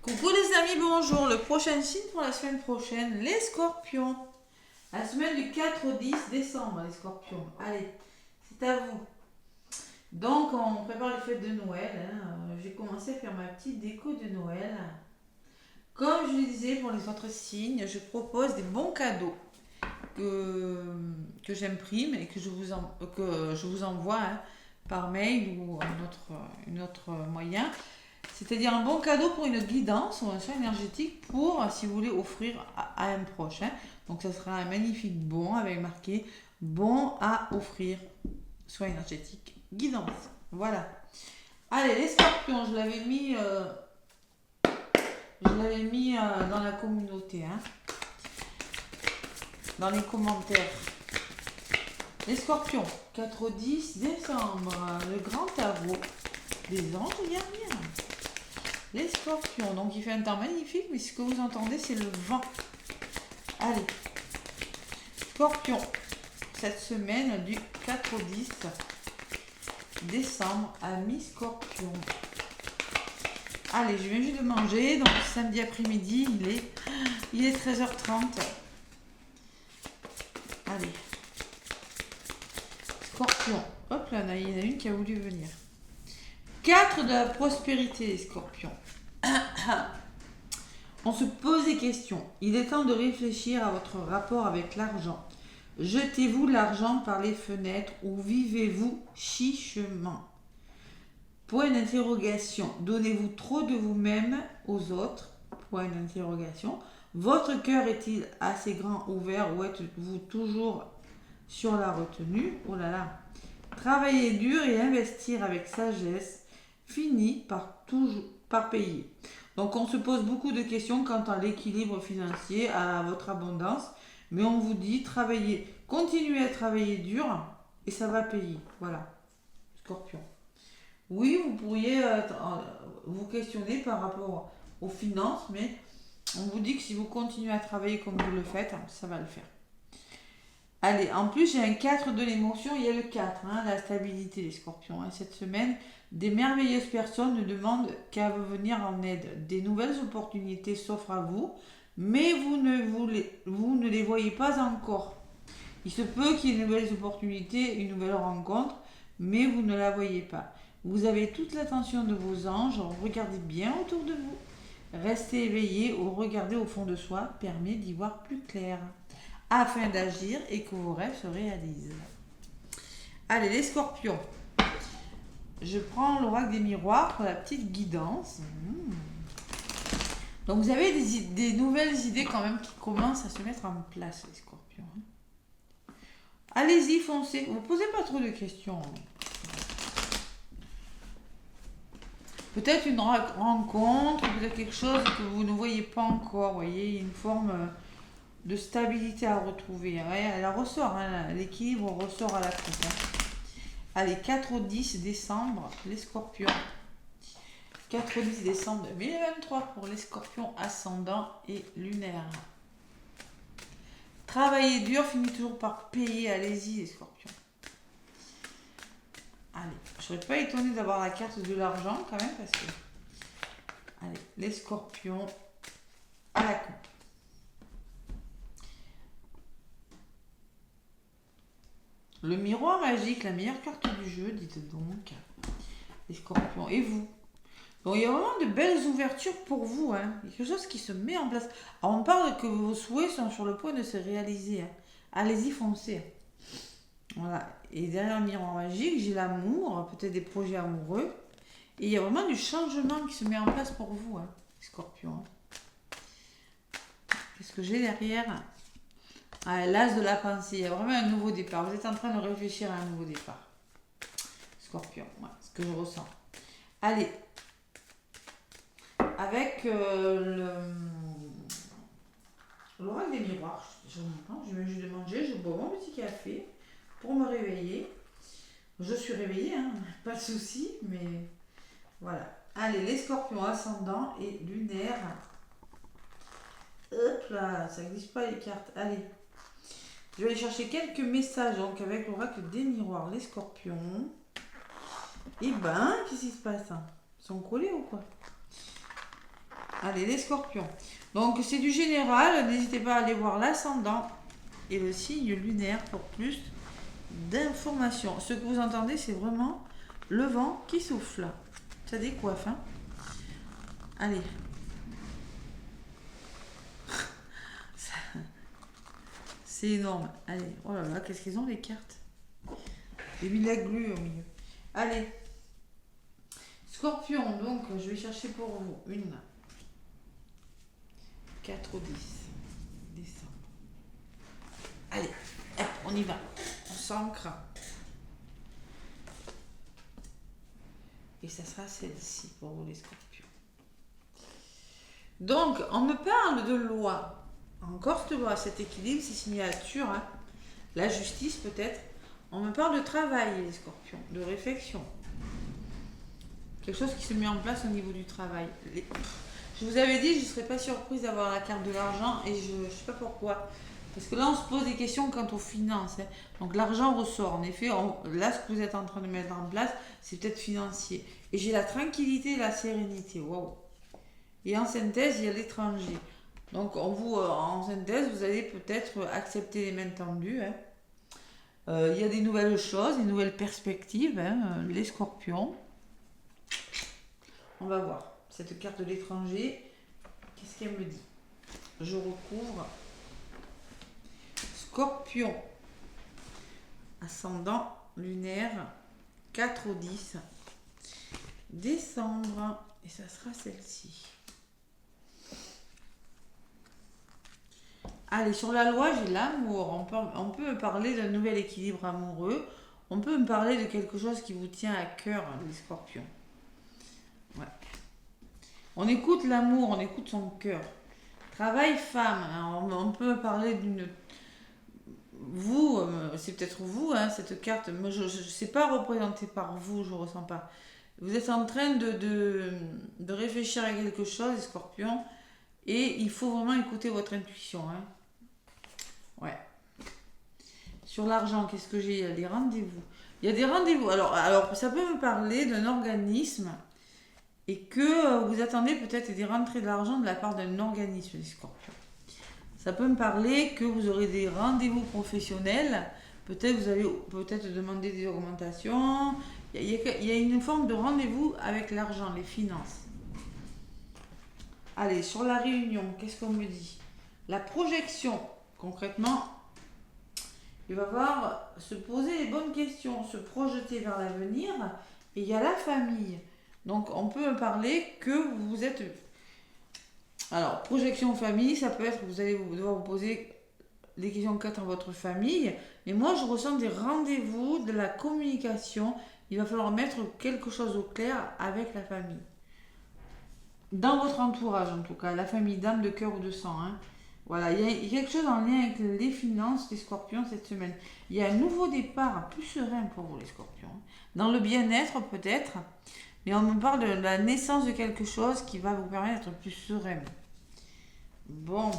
Coucou les amis, bonjour. Le prochain signe pour la semaine prochaine, les scorpions. La semaine du 4 au 10 décembre, les scorpions. Allez, c'est à vous. Donc, on prépare les fêtes de Noël. J'ai commencé à faire ma petite déco de Noël. Comme je le disais pour les autres signes, je propose des bons cadeaux que j'imprime et que je vous envoie par mail ou un autre moyen. C'est-à-dire un bon cadeau pour une guidance ou un soin énergétique pour, si vous voulez, offrir à un proche. Donc, ça sera un magnifique bon avec marqué bon à offrir, soin énergétique, guidance. Voilà. Allez, les scorpions, je l'avais mis dans la communauté, dans les commentaires. Les scorpions, 4 au 10 décembre, le grand tarot des anges gardiens. Les scorpions, donc il fait un temps magnifique, mais ce que vous entendez, c'est le vent. Allez, scorpion, cette semaine du 4 au 10 décembre, amis scorpion. Allez, je viens juste de manger, donc samedi après-midi, il est 13h30. Allez, scorpion, hop là, il y en a une qui a voulu venir. 4 de la prospérité, les scorpions. On se pose des questions. Il est temps de réfléchir à votre rapport avec l'argent. Jetez-vous l'argent par les fenêtres ou vivez-vous chichement? Point d'interrogation. Donnez-vous trop de vous-même aux autres? Point d'interrogation. Votre cœur est-il assez grand, ouvert ou êtes-vous toujours sur la retenue? Oh là là. Travailler dur et investir avec sagesse finit par payer. Donc on se pose beaucoup de questions quant à l'équilibre financier, à votre abondance, mais on vous dit continuez à travailler dur et ça va payer. Voilà, scorpion. Oui, vous pourriez vous questionner par rapport aux finances, mais on vous dit que si vous continuez à travailler comme vous le faites, ça va le faire. Allez, en plus, j'ai un 4 de l'émotion, il y a le 4, la stabilité, les scorpions. Cette semaine, des merveilleuses personnes ne demandent qu'à vous venir en aide. Des nouvelles opportunités s'offrent à vous, mais vous ne les voyez pas encore. Il se peut qu'il y ait de nouvelles opportunités, une nouvelle rencontre, mais vous ne la voyez pas. Vous avez toute l'attention de vos anges, regardez bien autour de vous. Restez éveillé ou regardez au fond de soi permet d'y voir plus clair, afin d'agir et que vos rêves se réalisent. Allez, les scorpions. Je prends l'oracle des miroirs pour la petite guidance. Donc, vous avez des nouvelles idées quand même qui commencent à se mettre en place, les scorpions. Allez-y, foncez. Vous ne posez pas trop de questions. Peut-être une rencontre, peut-être quelque chose que vous ne voyez pas encore. Vous voyez, une forme de stabilité à retrouver. Elle ressort, l'équilibre ressort à la coupe. Allez, 4 au 10 décembre, les scorpions. 4 au 10 décembre 2023 pour les scorpions ascendants et lunaires. Travailler dur finit toujours par payer. Allez-y, les scorpions. Allez, je ne serais pas étonnée d'avoir la carte de l'argent quand même parce que... Allez, les scorpions à la coupe. Le miroir magique, la meilleure carte du jeu, dites donc, les scorpions. Et vous? Donc il y a vraiment de belles ouvertures pour vous. Il y a quelque chose qui se met en place. Alors on parle que vos souhaits sont sur le point de se réaliser. Allez-y, foncez. Voilà. Et derrière le miroir magique, j'ai l'amour, peut-être des projets amoureux. Et il y a vraiment du changement qui se met en place pour vous, les scorpions. Qu'est-ce que j'ai derrière? L'as de la pensée, il y a vraiment un nouveau départ. Vous êtes en train de réfléchir à un nouveau départ. Scorpion, ce que je ressens. Allez, avec l'oracle des miroirs, je viens juste de manger, je bois mon petit café pour me réveiller. Je suis réveillée, pas de souci, mais voilà. Allez, les scorpions ascendants et lunaires. Hop là, ça n'existe pas les cartes. Allez. Je vais aller chercher quelques messages donc avec l'oracle des miroirs, les scorpions. Et qu'est-ce qui se passe? Ils sont collés ou quoi? Allez, les scorpions. Donc, c'est du général. N'hésitez pas à aller voir l'ascendant et le signe lunaire pour plus d'informations. Ce que vous entendez, c'est vraiment le vent qui souffle. Ça décoiffe, hein. Allez. C'est énorme. Allez, oh là là, qu'est-ce qu'ils ont les cartes? J'ai mis de la glu au milieu. Allez. Scorpion, donc, je vais chercher pour vous une. 4 ou 10. Décembre. Allez, hop, on y va. On s'ancre. Et ça sera celle-ci pour vous les scorpions. Donc, on me parle de loi. Encore te vois, cet équilibre, ces signatures, hein. La justice peut-être. On me parle de travail, les scorpions, de réflexion. Quelque chose qui se met en place au niveau du travail. Je vous avais dit, je ne serais pas surprise d'avoir la carte de l'argent et je ne sais pas pourquoi. Parce que là, on se pose des questions quant aux finances, hein. Donc l'argent ressort. En effet, là, ce que vous êtes en train de mettre en place, c'est peut-être financier. Et j'ai la tranquillité et la sérénité. Waouh. Et en synthèse, il y a l'étranger. Donc en synthèse, vous allez peut-être accepter les mains tendues, hein. Il y a des nouvelles choses, des nouvelles perspectives, hein, les scorpions. On va voir. Cette carte de l'étranger, qu'est-ce qu'elle me dit? Je recouvre. Scorpion. Ascendant lunaire. 4 au 10. Décembre. Et ça sera celle-ci. Allez, sur la loi, j'ai l'amour. On peut me parler d'un nouvel équilibre amoureux. On peut me parler de quelque chose qui vous tient à cœur, les scorpions. Ouais. On écoute l'amour, on écoute son cœur. Travail femme, hein, on peut parler d'une... Vous, c'est peut-être vous, hein, cette carte. Moi, je ne sais pas représentée par vous, je ne ressens pas. Vous êtes en train de réfléchir à quelque chose, les scorpions, et il faut vraiment écouter votre intuition, hein. Ouais. Sur l'argent, qu'est-ce que j'ai? Il y a des rendez-vous. Il y a des rendez-vous. Alors, ça peut me parler d'un organisme et que vous attendez peut-être des rentrées d'argent de la part d'un organisme, les scorpions. Ça peut me parler que vous aurez des rendez-vous professionnels. Peut-être vous allez peut-être demander des augmentations. Il y a une forme de rendez-vous avec l'argent, les finances. Allez, sur la réunion, qu'est-ce qu'on me dit? La projection, concrètement, il va falloir se poser les bonnes questions, se projeter vers l'avenir. Et il y a la famille. Donc, on peut me parler que vous êtes... Alors, projection famille, ça peut être que vous allez devoir vous poser des questions quant à votre famille. Mais moi, je ressens des rendez-vous, de la communication. Il va falloir mettre quelque chose au clair avec la famille. Dans votre entourage, en tout cas, la famille d'âme, de cœur ou de sang, hein. Voilà, il y a quelque chose en lien avec les finances, les scorpions, cette semaine. Il y a un nouveau départ plus serein pour vous, les scorpions. Dans le bien-être, peut-être. Mais on me parle de la naissance de quelque chose qui va vous permettre d'être plus serein. Bon.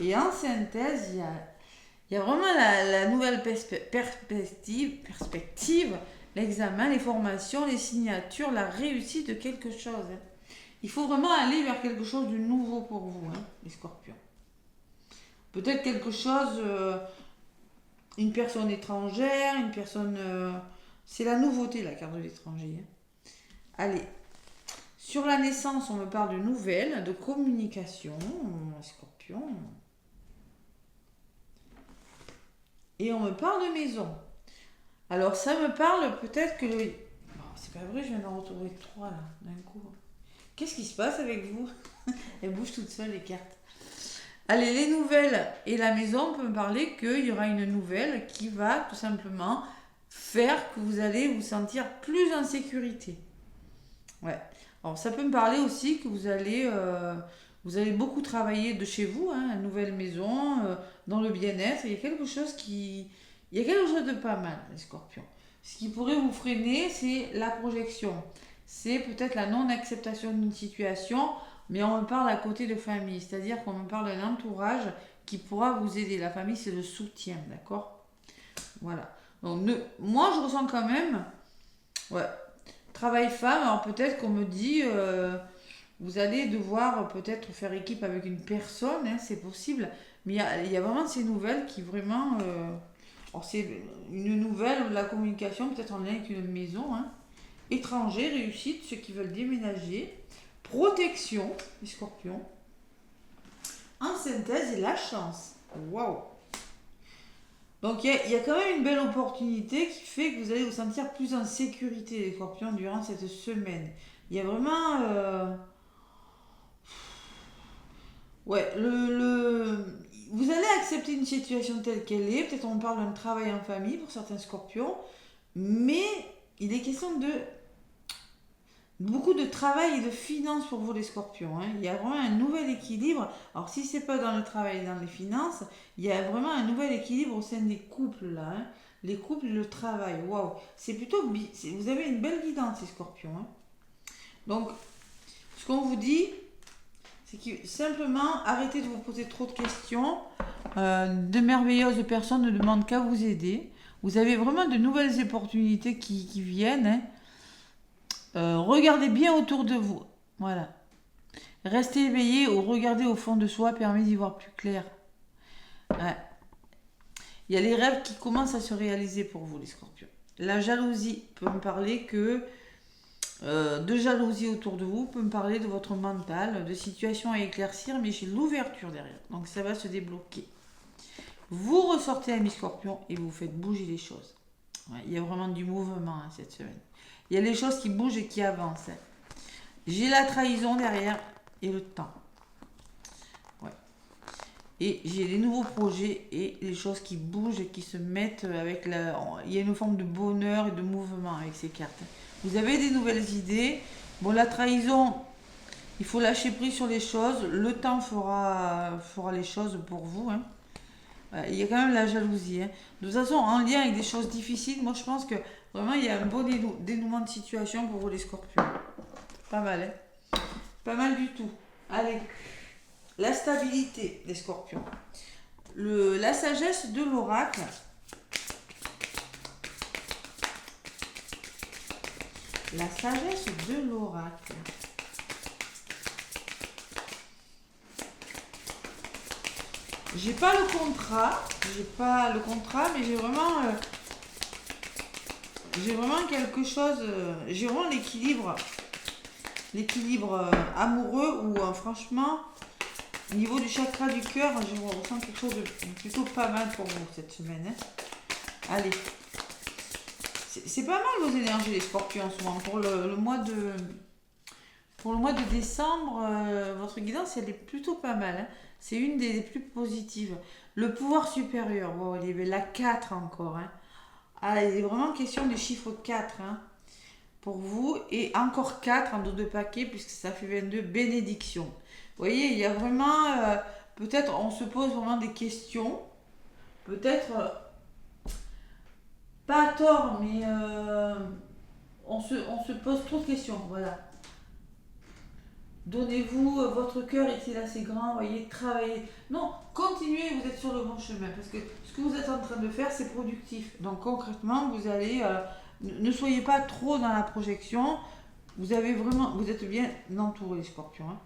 Et en synthèse, il y a vraiment la nouvelle perspective, l'examen, les formations, les signatures, la réussite de quelque chose. Il faut vraiment aller vers quelque chose de nouveau pour vous, hein, les scorpions. Peut-être quelque chose, une personne étrangère, une personne... c'est la nouveauté, la carte de l'étranger, hein. Allez, sur la naissance, on me parle de nouvelles, de communication, scorpion. Et on me parle de maison. Alors, ça me parle peut-être que le... Bon, c'est pas vrai, je viens d'en retrouver 3 là, d'un coup. Qu'est-ce qui se passe avec vous? Elles bougent toutes seules, les cartes. Allez, les nouvelles et la maison, on peut me parler qu'il y aura une nouvelle qui va tout simplement faire que vous allez vous sentir plus en sécurité. Ouais. Alors, ça peut me parler aussi que vous allez beaucoup travailler de chez vous, hein, une nouvelle maison, dans le bien-être. Il y a quelque chose de pas mal, les scorpions. Ce qui pourrait vous freiner, c'est la projection. C'est peut-être la non-acceptation d'une situation, mais on me parle à côté de famille. C'est-à-dire qu'on me parle d'un entourage qui pourra vous aider. La famille, c'est le soutien, d'accord? Voilà. Donc, moi, je ressens quand même... Ouais. Travail femme, alors peut-être qu'on me dit vous allez devoir peut-être faire équipe avec une personne, hein, c'est possible. Mais il y a vraiment ces nouvelles qui vraiment... alors c'est une nouvelle ou de la communication, peut-être en lien avec une maison. Hein. Étranger, réussite, ceux qui veulent déménager. Protection, les scorpions. En synthèse, et la chance. Waouh! Donc il y a quand même une belle opportunité qui fait que vous allez vous sentir plus en sécurité, les scorpions, durant cette semaine. Il y a vraiment... ouais, vous allez accepter une situation telle qu'elle est. Peut-être on parle d'un travail en famille pour certains scorpions. Mais il est question de beaucoup de travail et de finances pour vous les scorpions. Hein. Il y a vraiment un nouvel équilibre. Alors si c'est pas dans le travail et dans les finances, il y a vraiment un nouvel équilibre au sein des couples là. Hein. Les couples et le travail. Waouh. C'est plutôt... Vous avez une belle guidance, les scorpions. Hein. Donc, ce qu'on vous dit, c'est que simplement arrêtez de vous poser trop de questions. De merveilleuses personnes ne demandent qu'à vous aider. Vous avez vraiment de nouvelles opportunités qui viennent. Hein. Regardez bien autour de vous. Voilà. Restez éveillé ou regardez au fond de soi permet d'y voir plus clair. Ouais. Il y a les rêves qui commencent à se réaliser pour vous, les scorpions. La jalousie peut me parler que de jalousie autour de vous, peut me parler de votre mental, de situations à éclaircir, mais j'ai l'ouverture derrière. Donc ça va se débloquer. Vous ressortez à mi-scorpion et vous faites bouger les choses. Ouais, il y a vraiment du mouvement hein, cette semaine. Il y a les choses qui bougent et qui avancent. J'ai la trahison derrière et le temps. Ouais. Et j'ai les nouveaux projets et les choses qui bougent et qui se mettent avec la... Il y a une forme de bonheur et de mouvement avec ces cartes. Vous avez des nouvelles idées. Bon, la trahison, il faut lâcher prise sur les choses. Le temps fera les choses pour vous. Hein. Il y a quand même la jalousie. Hein. De toute façon, en lien avec des choses difficiles, moi je pense que vraiment il y a un beau dénouement de situation pour vous les scorpions. Pas mal, hein. Pas mal du tout. Allez, la stabilité des scorpions. La sagesse de l'oracle. La sagesse de l'oracle. J'ai pas le contrat, mais j'ai vraiment quelque chose, j'ai vraiment l'équilibre amoureux où franchement, au niveau du chakra du cœur, je ressens quelque chose de plutôt pas mal pour vous cette semaine. Hein. Allez, c'est pas mal vos énergies les scorpions en ce moment. Pour le mois de décembre, votre guidance elle est plutôt pas mal. Hein. C'est une des plus positives. Le pouvoir supérieur, wow, il y avait la 4 encore. Hein. Ah, il est vraiment question du chiffre 4 hein, pour vous. Et encore 4 en dos de paquet, puisque ça fait 22, bénédiction. Vous voyez, il y a vraiment... peut-être on se pose vraiment des questions. Peut-être... pas à tort, mais on se pose trop de questions. Voilà. Donnez-vous votre cœur est-il assez grand, voyez, travaillez. Non, continuez, vous êtes sur le bon chemin parce que ce que vous êtes en train de faire, c'est productif. Donc concrètement, vous allez, ne soyez pas trop dans la projection. Vous êtes bien entouré, les scorpions. Hein.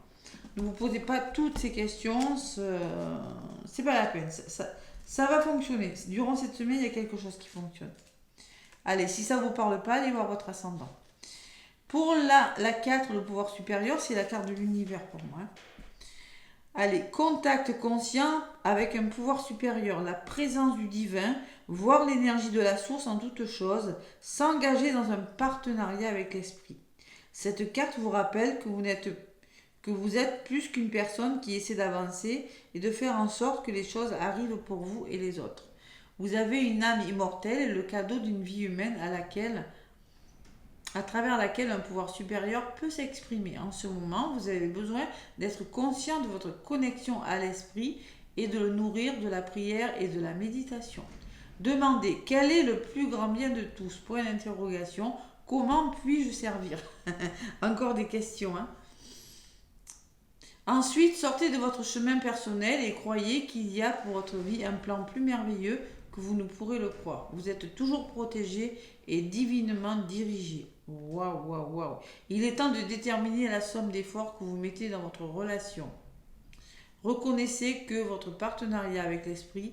Ne vous posez pas toutes ces questions, c'est pas la peine. Ça va fonctionner. Durant cette semaine, il y a quelque chose qui fonctionne. Allez, si ça ne vous parle pas, allez voir votre ascendant. Pour la 4, le pouvoir supérieur, c'est la carte de l'univers pour moi. Allez, contact conscient avec un pouvoir supérieur, la présence du divin, voir l'énergie de la source en toutes choses, s'engager dans un partenariat avec l'esprit. Cette carte vous rappelle que vous êtes plus qu'une personne qui essaie d'avancer et de faire en sorte que les choses arrivent pour vous et les autres. Vous avez une âme immortelle et le cadeau d'une vie humaine à travers laquelle un pouvoir supérieur peut s'exprimer. En ce moment, vous avez besoin d'être conscient de votre connexion à l'esprit et de le nourrir de la prière et de la méditation. Demandez quel est le plus grand bien de tous. Point d'interrogation. Comment puis-je servir? Encore des questions. Hein. Ensuite, sortez de votre chemin personnel et croyez qu'il y a pour votre vie un plan plus merveilleux que vous ne pourrez le croire. Vous êtes toujours protégé et divinement dirigé. Waouh, waouh, waouh. Il est temps de déterminer la somme d'efforts que vous mettez dans votre relation. Reconnaissez que votre partenariat avec l'esprit,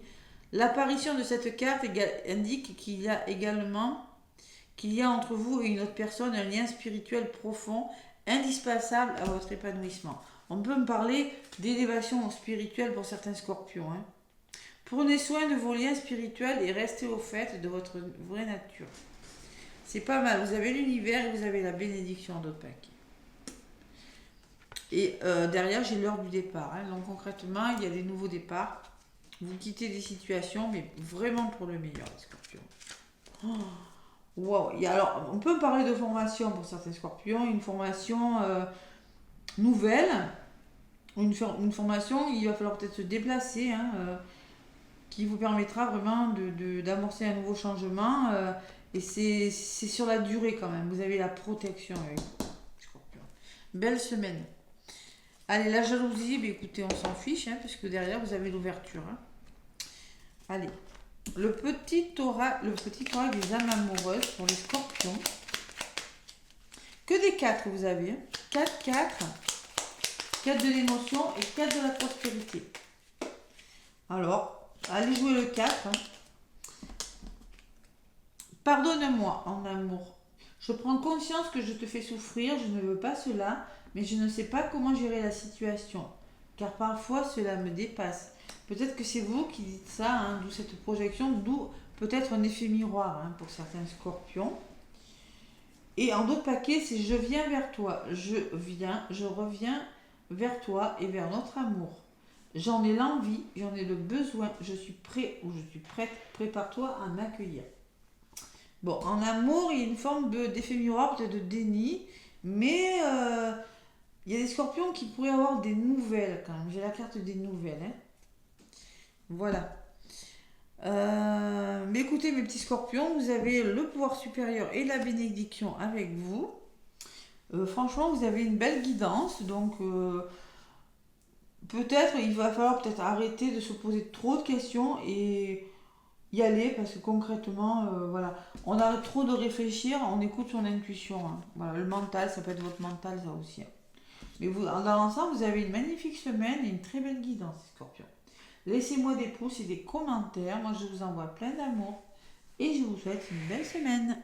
l'apparition de cette carte indique qu'il y a entre vous et une autre personne un lien spirituel profond, indispensable à votre épanouissement. On peut me parler d'élévation spirituelle pour certains scorpions. Hein. Prenez soin de vos liens spirituels et restez au fait de votre vraie nature. C'est pas mal. Vous avez l'univers et vous avez la bénédiction en d'autres paquets. Et derrière, j'ai l'heure du départ. Hein. Donc concrètement, il y a des nouveaux départs. Vous quittez des situations, mais vraiment pour le meilleur, les scorpions. Oh, wow. Alors, on peut parler de formation pour certains scorpions. Une formation nouvelle. Une formation, il va falloir peut-être se déplacer. Hein, qui vous permettra vraiment d'amorcer un nouveau changement. Et c'est sur la durée quand même. Vous avez la protection avec Scorpion. Belle semaine. Allez, la jalousie, bah, écoutez, on s'en fiche, hein, parce que derrière, vous avez l'ouverture. Hein. Allez, le petit oracle des âmes amoureuses pour les scorpions. Que des 4 vous avez. 4, 4. 4 de l'émotion et 4 de la prospérité. Alors, allez jouer le 4. Hein. Pardonne-moi en amour. Je prends conscience que je te fais souffrir, je ne veux pas cela, mais je ne sais pas comment gérer la situation, car parfois cela me dépasse. Peut-être que c'est vous qui dites ça, hein, d'où cette projection, d'où peut-être un effet miroir hein, pour certains scorpions. Et en d'autres paquets, c'est je viens vers toi, je reviens vers toi et vers notre amour. J'en ai l'envie, j'en ai le besoin, je suis prêt ou je suis prête, prépare-toi à m'accueillir. Bon, en amour, il y a une forme d'effet miroir, peut-être de déni, mais il y a des scorpions qui pourraient avoir des nouvelles quand même. J'ai la carte des nouvelles. Hein. Voilà. Mais écoutez, mes petits scorpions, vous avez le pouvoir supérieur et la bénédiction avec vous. Franchement, vous avez une belle guidance, donc peut-être il va falloir peut-être arrêter de se poser trop de questions et y aller parce que concrètement, voilà, on arrête trop de réfléchir, on écoute son intuition. Hein. Voilà, le mental, ça peut être votre mental, ça aussi. Hein. Mais vous, dans l'ensemble, vous avez une magnifique semaine et une très belle guidance, Scorpion. Laissez-moi des pouces et des commentaires. Moi, je vous envoie plein d'amour et je vous souhaite une belle semaine.